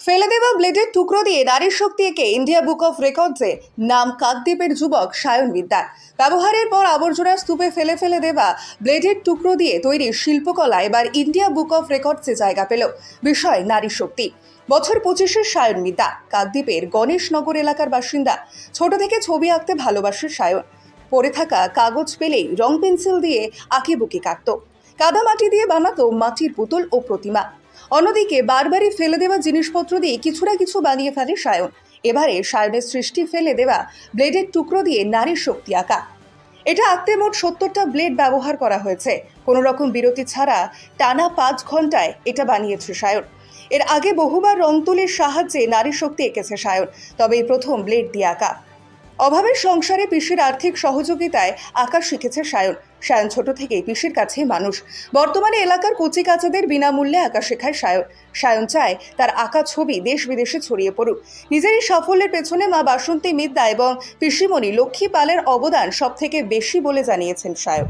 ফেলে দেওয়া ব্লেডের টুকরো দিয়ে নারীর শক্তি এঁকে ইন্ডিয়া বুক অফ রেকর্ডসে নাম কাকদ্বীপের যুবক সায়ন মিদ্দার। ব্যবহারের পর আবর্জনার স্তূপে ফেলে ফেলে দেওয়া ব্লেডের টুকরো দিয়ে তৈরি শিল্পকলা এবার ইন্ডিয়া বুক অফ রেকর্ডসে জায়গা পেল। বিষয় নারী শক্তি। বছর 25-এর সায়ন মিদ্দা কাকদ্বীপের গণেশনগর এলাকার বাসিন্দা। ছোট থেকে ছবি আঁকতে ভালোবাসে সায়ন। পড়ে থাকা কাগজ পেলেই রং পেন্সিল দিয়ে আঁকিবুকি কাটত। কাদামাটি দিয়ে বানাতো মাটির পুতুল ও প্রতিমা। অন্যদিকে বারবারই ফেলে দেওয়া জিনিসপত্র দিয়ে কিছু না কিছু বানিয়ে ফেলে সায়ন। এবারে সায়নের সৃষ্টি ফেলে দেওয়া ব্লেডের টুকরো দিয়ে নারীর শক্তি আঁকা। এটা আঁকতে মোট 70টা ব্লেড ব্যবহার করা হয়েছে। কোনো রকম বিরতি ছাড়া টানা 5 ঘন্টায় এটা বানিয়েছে সায়ন। এর আগে বহুবার রং তুলির সাহায্যে নারীর শক্তি এঁকেছে সায়ন, তবে এই প্রথম ব্লেড দিয়ে আঁকা। অভাবের সংসারে পিসির আর্থিক সহযোগিতায় আঁকা শিখেছে সায়ন। সায়ন ছোট থেকেই পিসির কাছেই মানুষ। বর্তমানে এলাকার কচিকাচাদের বিনামূল্যে আঁকা শেখায় সায়ন। সায়ন চায় তার আঁকা ছবি দেশ বিদেশে ছড়িয়ে পড়ুক। নিজেরই সাফল্যের পেছনে মা বাসন্তী মিদ্দা এবং পিসিমণি লক্ষ্মী পালের অবদান সব থেকে বেশি বলে জানিয়েছেন সায়ন।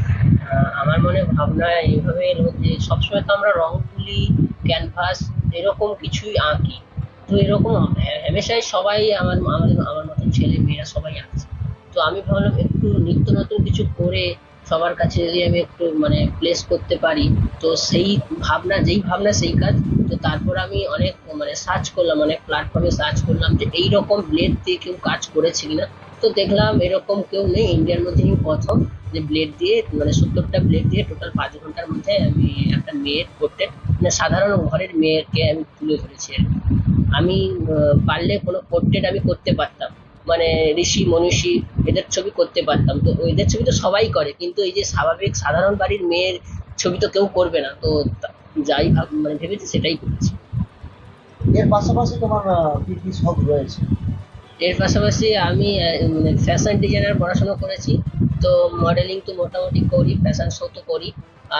আমার মনে ভাবনা এইভাবে এলো যে সবসময় তো আমরা রং তুলি, ক্যানভাস এরকম কিছুই আঁকি। তো এরকম হামেশাই সবাই আমার মতন ছেলে মেয়েরা সবাই আঁকছে। তো আমি ভাবলাম একটু নিত্য নতুন কিছু করে সবার কাছে যদি আমি একটু প্লেস করতে পারি, তো যেই ভাবনা সেই কাজ। তো তারপর আমি অনেক সার্চ করলাম, অনেক প্ল্যাটফর্মে সার্চ করলাম যে এইরকম ব্লেড দিয়ে কেউ কাজ করেছে কিনা। তো দেখলাম এরকম কেউ নেই, ইন্ডিয়ার মধ্যেই প্রথম যে ব্লেড দিয়ে 70টা ব্লেড দিয়ে টোটাল 5 ঘন্টার মধ্যে আমি একটা মেয়ের পোর্ট্রেট, সাধারণ ঘরের মেয়েকে আমি তুলে ধরেছি আর কি। আমি পারলে কোনো পোর্ট্রেট আমি করতে পারতাম, ঋষি মনীষী এদের ছবি করতে পারতাম। তো এদের ছবি তো সবাই করে, কিন্তু এই যে স্বাভাবিক সাধারণ বাড়ির মেয়ের ছবি তো কেউ করবে না। তো যাই ভেবেছি সেটাই করেছি। এর পাশাপাশি তোমার কি কি শখ রয়েছে? এর পাশাপাশি আমি ফ্যাশন ডিজাইনার পড়াশোনা করেছি। তো মডেলিং তো মোটামুটি করি, ফ্যাশন শো তো করি।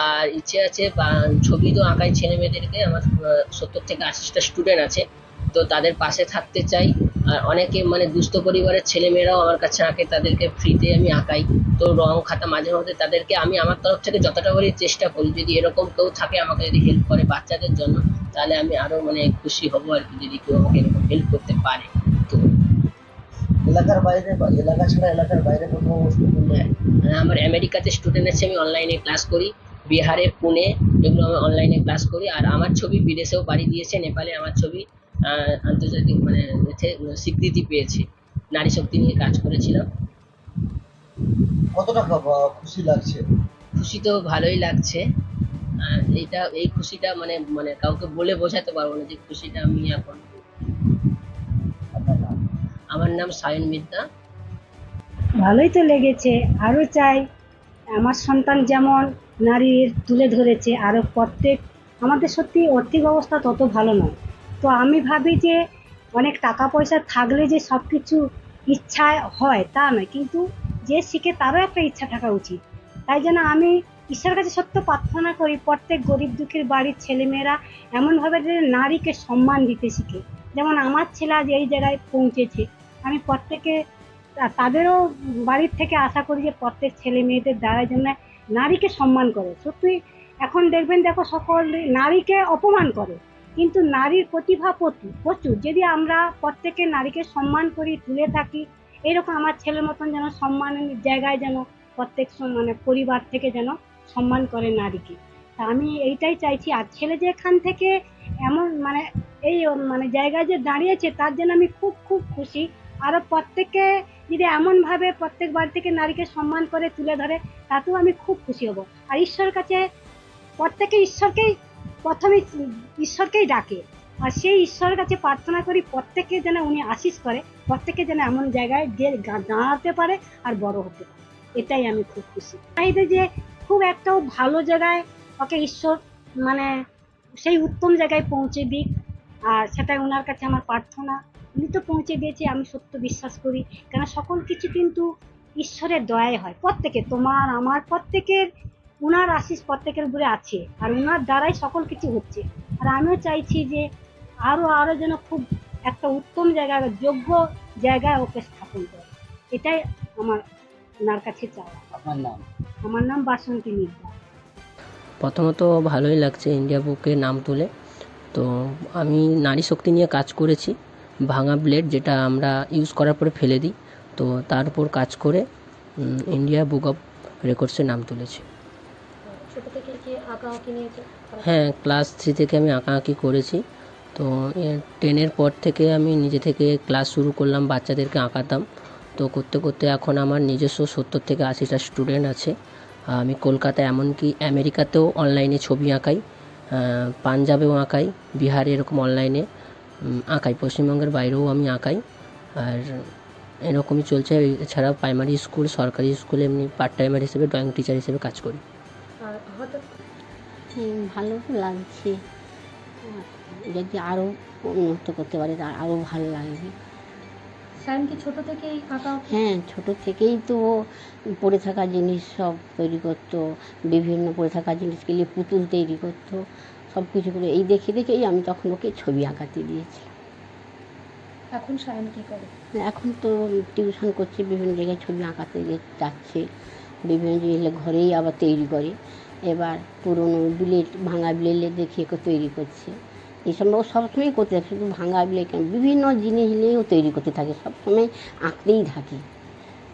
আর ইচ্ছে আছে বা ছবি তো আঁকাই ছেলে মেয়েদেরকে। আমার 70 থেকে 80টা স্টুডেন্ট আছে। তো তাদের পাশে থাকতে চাই। আর অনেকে দুস্থ পরিবারের ছেলে মেয়েরাও আমার কাছে আঁকে, তাদেরকে ফ্রিতে আমি আঁকাই। তো রং খাতা মাঝে মধ্যে তাদেরকে আমি আমার তরফ থেকে যতটা করি চেষ্টা করি। যদি এরকম কেউ থাকে আমাকে যদি হেল্প করে বাচ্চাদের জন্য, তাহলে আমি আরো খুশি হব আর কি, যদি কেউ আমাকে এরকম হেল্প করতে পারে। তো এলাকার বাইরে বা এলাকা ছাড়া এলাকার বাইরে কোথাও স্টুডেন্ট? আমার আমেরিকাতে স্টুডেন্ট আছে, আমি অনলাইনে ক্লাস করি। বিহারে, পুনে, এগুলো আমি অনলাইনে ক্লাস করি। আর আমার ছবি বিদেশেও পাড়ি দিয়েছে। নেপালে আমার ছবি আন্তর্জাতিক স্বীকৃতি পেয়েছে। নারী শক্তি নিয়ে কাজ করেছিলাম। কতটা খুশি লাগছে? খুশি তো ভালোই লাগছে। এই খুশিটা কাউকে বলে বোঝাতে পারবো না যে খুশিটা আমি এখন। আপনার নাম? আমার নাম সায়ন মিদ্দা। ভালোই তো লেগেছে। আরও চাই আমার সন্তান যেমন নারীর তুলে ধরেছে, আরও প্রত্যেক আমাদের সত্যি আর্থিক অবস্থা তত ভালো নয়। তো আমি ভাবি যে অনেক টাকা পয়সা থাকলে যে সব কিছু ইচ্ছায় হয় তা নয়, কিন্তু যে শিখে তারও একটা ইচ্ছা থাকা উচিত। তাই জন্য আমি ঈশ্বরের কাছে সত্য প্রার্থনা করি প্রত্যেক গরিব দুঃখীর বাড়ির ছেলেমেয়েরা এমনভাবে যে নারীকে সম্মান দিতে শিখে। যেমন আমার ছেলে আজ এই জায়গায় পৌঁছেছে, আমি প্রত্যেকে তাদেরও বাড়ির থেকে আশা করি যে প্রত্যেক ছেলে মেয়েদের দ্বারা যেন নারীকে সম্মান করে। সত্যি এখন দেখো সকল নারীকে অপমান করে, কিন্তু নারীর প্রতিভা প্রচুর। যদি আমরা প্রত্যেকে নারীকে সম্মান করি, তুলে থাকি, এরকম আমার ছেলের মতন যেন সম্মানের জায়গায় যেন প্রত্যেক পরিবার থেকে যেন সম্মান করে নারীকে। তা আমি এইটাই চাইছি। আর ছেলে যে এখান থেকে এমন এই জায়গায় যে দাঁড়িয়েছে তার জন্য আমি খুব খুব খুশি। আরও প্রত্যেককে যদি এমনভাবে প্রত্যেক বাড়ি থেকে নারীকে সম্মান করে তুলে ধরে, তাতেও আমি খুব খুশি হব। আর ঈশ্বরের কাছে প্রত্যেকে প্রথমে ঈশ্বরকেই ডাকে, আর সেই ঈশ্বরের কাছে প্রার্থনা করি প্রত্যেকে যেন উনি আশীষ করে, প্রত্যেকে যেন এমন জায়গায় দাঁড়াতে পারে আর বড় হতে পারে। এটাই আমি খুব খুশি। চাইতে যে খুব একটাও ভালো জায়গায় ওকে ঈশ্বর সেই উত্তম জায়গায় পৌঁছে দিক, আর সেটাই ওনার কাছে আমার প্রার্থনা। উনি তো পৌঁছে দিয়েছে, আমি সত্য বিশ্বাস করি। কেন সকল কিছু কিন্তু ঈশ্বরের দয়ায় হয়। প্রত্যেকে, তোমার আমার প্রত্যেকের উনার আশীষ প্রত্যেকের উপরে আছে, আর উনার দ্বারাই সকল কিছু হচ্ছে। আর আমিও চাইছি যে আরো যেন খুব একটা উত্তম জায়গায়, যোগ্য জায়গায় ওকে স্থাপন করে। এটাই আমার ওনার কাছে চাওয়া। আপনার নাম? আমার নাম বাসন্তী মিদ্দা। প্রথমত ভালোই লাগছে ইন্ডিয়া বুকে নাম তুলে। তো আমি নারী শক্তি নিয়ে কাজ করেছি। ভাঙা ব্লেড যেটা আমরা ইউজ করার পরে ফেলে দিই, তো তার উপর কাজ করে ইন্ডিয়া বুক অফ রেকর্ডসে নাম তুলেছি। ছোটো থেকে কি আঁকাআঁকি নিয়ে হ্যাঁ, ক্লাস 3 থেকে আমি আঁকাআঁকি করেছি। তো 10-এর পর থেকে আমি নিজে থেকে ক্লাস শুরু করলাম, বাচ্চাদেরকে আঁকাতাম। তো করতে করতে এখন আমার নিজস্ব 70 থেকে 80টা স্টুডেন্ট আছে। আমি কলকাতায়, এমনকি আমেরিকাতেও অনলাইনে ছবি আঁকাই, পাঞ্জাবেও আঁকাই, বিহারে এরকম অনলাইনে আঁকাই, পশ্চিমবঙ্গের বাইরেও আমি আঁকাই। আর এরকমই চলছে। এছাড়াও প্রাইমারি স্কুল, সরকারি স্কুলে এমনি পার্ট টাইমার হিসেবে ড্রয়িং টিচার হিসেবে কাজ করি। আর হঠাৎ ভালো তো লাগছে, যদি আরও উন্নত করতে পারে তা আরও ভালো লাগবে। সায়ন কি ছোটো থেকেই আঁকাআঁকি? হ্যাঁ, ছোটো থেকেই তো ও পড়ে থাকা জিনিস সব তৈরি করতো, বিভিন্ন পড়ে থাকা জিনিসকে নিয়ে পুতুল তৈরি করতো, সব কিছু করে এই দেখে দেখেই আমি তখন ওকে ছবি আঁকাতে দিয়েছি। এখন সায়ন কি করে? এখন তো টিউশন করছে, বিভিন্ন জায়গায় ছবি আঁকাতে যাচ্ছে, বিভিন্ন জিনিস ঘরেই আবার তৈরি করে। এবার পুরনো ব্লেড, ভাঙা ব্লেড দেখিয়ে তৈরি করছে। এইসব ও সবসময় করতে থাকে, শুধু ভাঙা ব্লেড কেন, বিভিন্ন জিনিস নিয়েও তৈরি করতে থাকে, সবসময় আঁকতেই থাকে।